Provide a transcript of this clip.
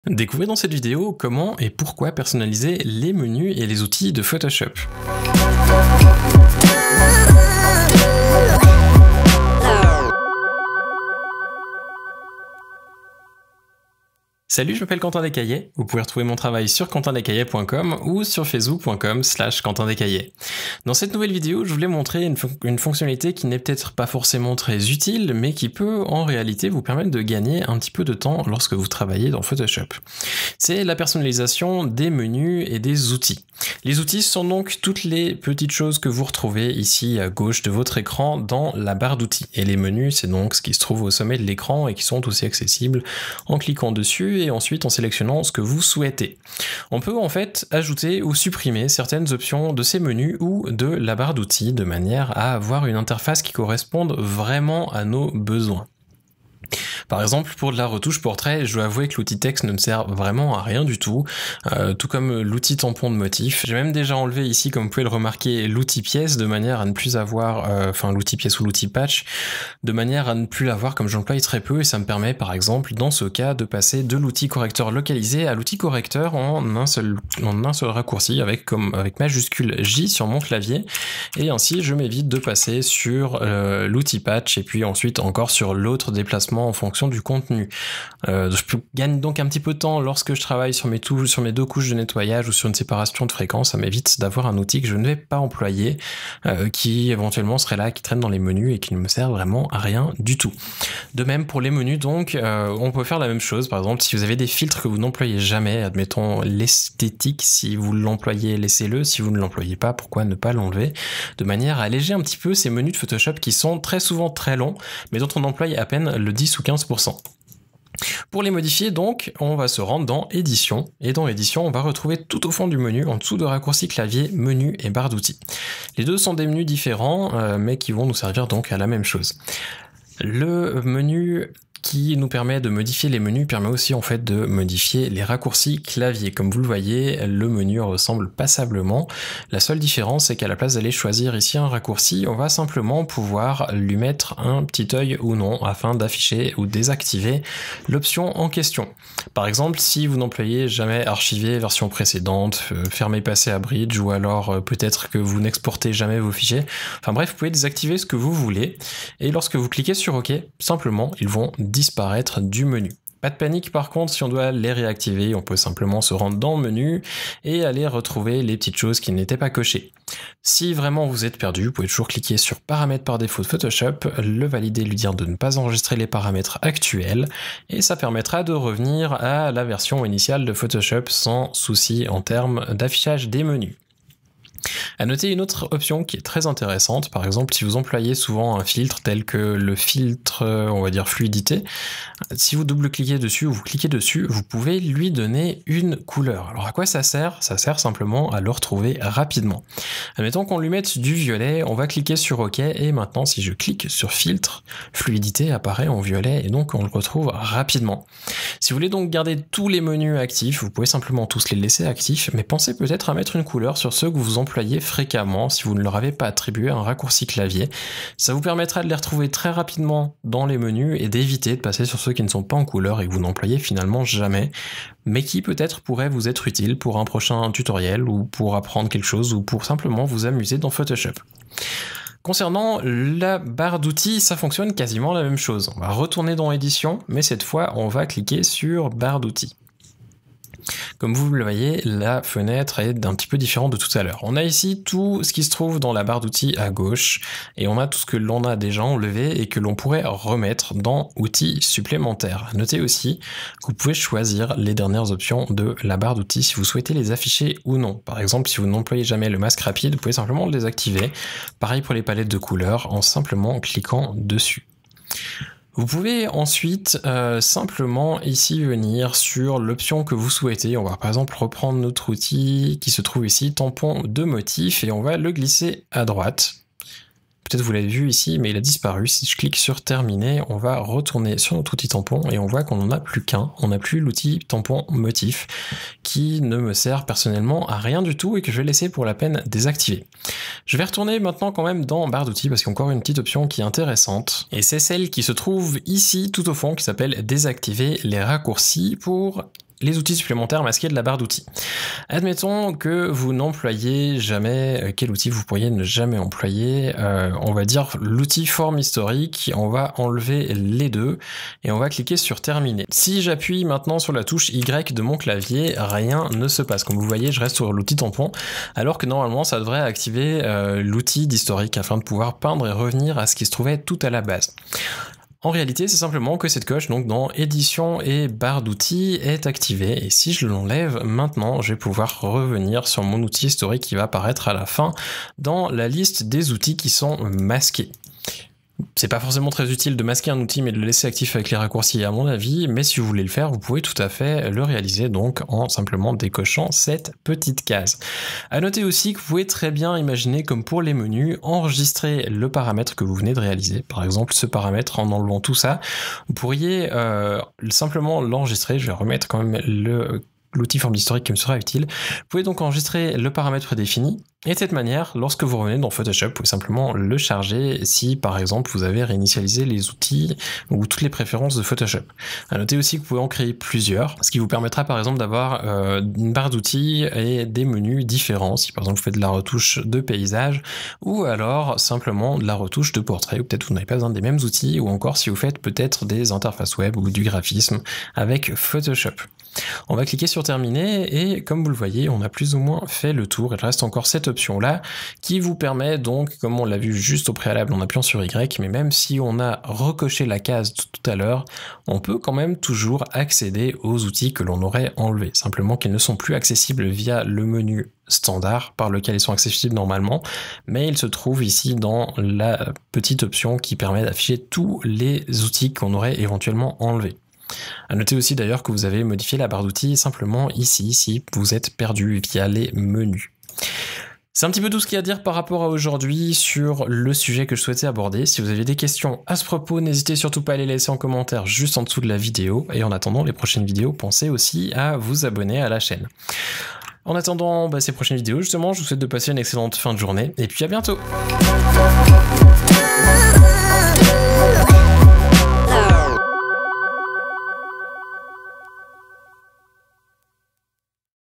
Découvrez dans cette vidéo comment et pourquoi personnaliser les menus et les outils de Photoshop. Salut, je m'appelle Quentin Descaillets. Vous pouvez retrouver mon travail sur quentindescaillets.com ou sur facebook.com/quentindescaillets. Dans cette nouvelle vidéo, je voulais montrer une fonctionnalité qui n'est peut-être pas forcément très utile, mais qui peut en réalité vous permettre de gagner un petit peu de temps lorsque vous travaillez dans Photoshop. C'est la personnalisation des menus et des outils. Les outils sont donc toutes les petites choses que vous retrouvez ici à gauche de votre écran dans la barre d'outils. Et les menus, c'est donc ce qui se trouve au sommet de l'écran et qui sont aussi accessibles en cliquant dessus et ensuite en sélectionnant ce que vous souhaitez. On peut en fait ajouter ou supprimer certaines options de ces menus ou de la barre d'outils de manière à avoir une interface qui corresponde vraiment à nos besoins. Par exemple, pour de la retouche portrait, je dois avouer que l'outil texte ne me sert vraiment à rien du tout, tout comme l'outil tampon de motif. J'ai même déjà enlevé ici, comme vous pouvez le remarquer, l'outil pièce de manière à ne plus avoir, l'outil pièce ou l'outil patch, de manière à ne plus l'avoir comme j'emploie très peu, et ça me permet par exemple, dans ce cas, de passer de l'outil correcteur localisé à l'outil correcteur en un seul raccourci avec majuscule J sur mon clavier, et ainsi je m'évite de passer sur l'outil patch et puis ensuite encore sur l'autre déplacement en fonction du contenu. Je gagne donc un petit peu de temps lorsque je travaille sur mes deux couches de nettoyage ou sur une séparation de fréquence. Ça m'évite d'avoir un outil que je ne vais pas employer, qui éventuellement serait là, qui traîne dans les menus et qui ne me sert vraiment à rien du tout. De même pour les menus donc, on peut faire la même chose. Par exemple, si vous avez des filtres que vous n'employez jamais, admettons l'esthétique, si vous l'employez, laissez-le. Si vous ne l'employez pas, pourquoi ne pas l'enlever? De manière à alléger un petit peu ces menus de Photoshop qui sont très souvent très longs, mais dont on emploie à peine le 10 ou 15%. Pour les modifier donc, on va se rendre dans Édition, et dans Édition, on va retrouver tout au fond du menu, en dessous de raccourci clavier, menu et barre d'outils. Les deux sont des menus différents, mais qui vont nous servir donc à la même chose. Le menu qui nous permet de modifier les menus permet aussi en fait de modifier les raccourcis clavier. Comme vous le voyez, le menu ressemble passablement. La seule différence, c'est qu'à la place d'aller choisir ici un raccourci, on va simplement pouvoir lui mettre un petit œil ou non afin d'afficher ou désactiver l'option en question. Par exemple, si vous n'employez jamais archiver version précédente, fermer passer à bridge, ou alors peut-être que vous n'exportez jamais vos fichiers. Enfin bref, vous pouvez désactiver ce que vous voulez. Et lorsque vous cliquez sur OK, simplement, ils vont disparaître du menu. Pas de panique par contre, si on doit les réactiver, on peut simplement se rendre dans le menu et aller retrouver les petites choses qui n'étaient pas cochées. Si vraiment vous êtes perdu, vous pouvez toujours cliquer sur paramètres par défaut de Photoshop, le valider, lui dire de ne pas enregistrer les paramètres actuels, et ça permettra de revenir à la version initiale de Photoshop sans souci en termes d'affichage des menus. À noter une autre option qui est très intéressante, par exemple si vous employez souvent un filtre tel que le filtre, on va dire fluidité, si vous double-cliquez dessus ou vous cliquez dessus, vous pouvez lui donner une couleur. Alors à quoi ça sert? Ça sert simplement à le retrouver rapidement. Admettons qu'on lui mette du violet, on va cliquer sur OK, et maintenant si je clique sur filtre, fluidité apparaît en violet et donc on le retrouve rapidement. Si vous voulez donc garder tous les menus actifs, vous pouvez simplement tous les laisser actifs, mais pensez peut-être à mettre une couleur sur ceux que vous employez fréquemment si vous ne leur avez pas attribué un raccourci clavier. Ça vous permettra de les retrouver très rapidement dans les menus et d'éviter de passer sur ceux qui ne sont pas en couleur et que vous n'employez finalement jamais, mais qui peut-être pourraient vous être utiles pour un prochain tutoriel ou pour apprendre quelque chose ou pour simplement vous amuser dans Photoshop. Concernant la barre d'outils, ça fonctionne quasiment la même chose. On va retourner dans Édition, mais cette fois on va cliquer sur barre d'outils. Comme vous le voyez, la fenêtre est d'un petit peu différente de tout à l'heure. On a ici tout ce qui se trouve dans la barre d'outils à gauche, et on a tout ce que l'on a déjà enlevé et que l'on pourrait remettre dans outils supplémentaires. Notez aussi que vous pouvez choisir les dernières options de la barre d'outils si vous souhaitez les afficher ou non. Par exemple, si vous n'employez jamais le masque rapide, vous pouvez simplement le désactiver. Pareil pour les palettes de couleurs, en simplement cliquant dessus. Vous pouvez ensuite simplement ici venir sur l'option que vous souhaitez. On va par exemple reprendre notre outil qui se trouve ici, tampon de motif, et on va le glisser à droite. Peut-être vous l'avez vu ici, mais il a disparu. Si je clique sur terminer, on va retourner sur notre outil tampon et on voit qu'on n'en a plus qu'un. On n'a plus l'outil tampon motif qui ne me sert personnellement à rien du tout et que je vais laisser pour la peine désactiver. Je vais retourner maintenant quand même dans barre d'outils parce qu'il y a encore une petite option qui est intéressante et c'est celle qui se trouve ici tout au fond qui s'appelle désactiver les raccourcis pour les outils supplémentaires masqués de la barre d'outils. Admettons que vous n'employez jamais, quel outil vous pourriez ne jamais employer, on va dire l'outil forme historique, on va enlever les deux et on va cliquer sur terminer. Si j'appuie maintenant sur la touche Y de mon clavier, rien ne se passe. Comme vous voyez, je reste sur l'outil tampon, alors que normalement ça devrait activer l'outil d'historique afin de pouvoir peindre et revenir à ce qui se trouvait tout à la base. En réalité, c'est simplement que cette coche, donc dans édition et barre d'outils, est activée. Et si je l'enlève maintenant, je vais pouvoir revenir sur mon outil historique qui va apparaître à la fin dans la liste des outils qui sont masqués. C'est pas forcément très utile de masquer un outil mais de le laisser actif avec les raccourcis à mon avis, mais si vous voulez le faire, vous pouvez tout à fait le réaliser donc en simplement décochant cette petite case. À noter aussi que vous pouvez très bien imaginer comme pour les menus, enregistrer le paramètre que vous venez de réaliser. Par exemple ce paramètre en enlevant tout ça, vous pourriez simplement l'enregistrer. Je vais remettre quand même l'outil forme historique qui me sera utile. Vous pouvez donc enregistrer le paramètre défini et de cette manière, lorsque vous revenez dans Photoshop, vous pouvez simplement le charger si par exemple vous avez réinitialisé les outils ou toutes les préférences de Photoshop. À noter aussi que vous pouvez en créer plusieurs, ce qui vous permettra par exemple d'avoir une barre d'outils et des menus différents, si par exemple vous faites de la retouche de paysage ou alors simplement de la retouche de portrait, ou peut-être vous n'avez pas besoin des mêmes outils, ou encore si vous faites peut-être des interfaces web ou du graphisme avec Photoshop. On va cliquer sur terminer et comme vous le voyez, on a plus ou moins fait le tour. Il reste encore cette option là qui vous permet donc, comme on l'a vu juste au préalable en appuyant sur Y, mais même si on a recoché la case tout à l'heure, on peut quand même toujours accéder aux outils que l'on aurait enlevés. Simplement qu'ils ne sont plus accessibles via le menu standard par lequel ils sont accessibles normalement, mais ils se trouvent ici dans la petite option qui permet d'afficher tous les outils qu'on aurait éventuellement enlevés. À noter aussi d'ailleurs que vous avez modifié la barre d'outils simplement ici si vous êtes perdu via les menus. C'est un petit peu tout ce qu'il y a à dire par rapport à aujourd'hui sur le sujet que je souhaitais aborder. Si vous avez des questions à ce propos, n'hésitez surtout pas à les laisser en commentaire juste en dessous de la vidéo. Et en attendant les prochaines vidéos, pensez aussi à vous abonner à la chaîne. En attendant ces prochaines vidéos, justement, je vous souhaite de passer une excellente fin de journée et puis à bientôt.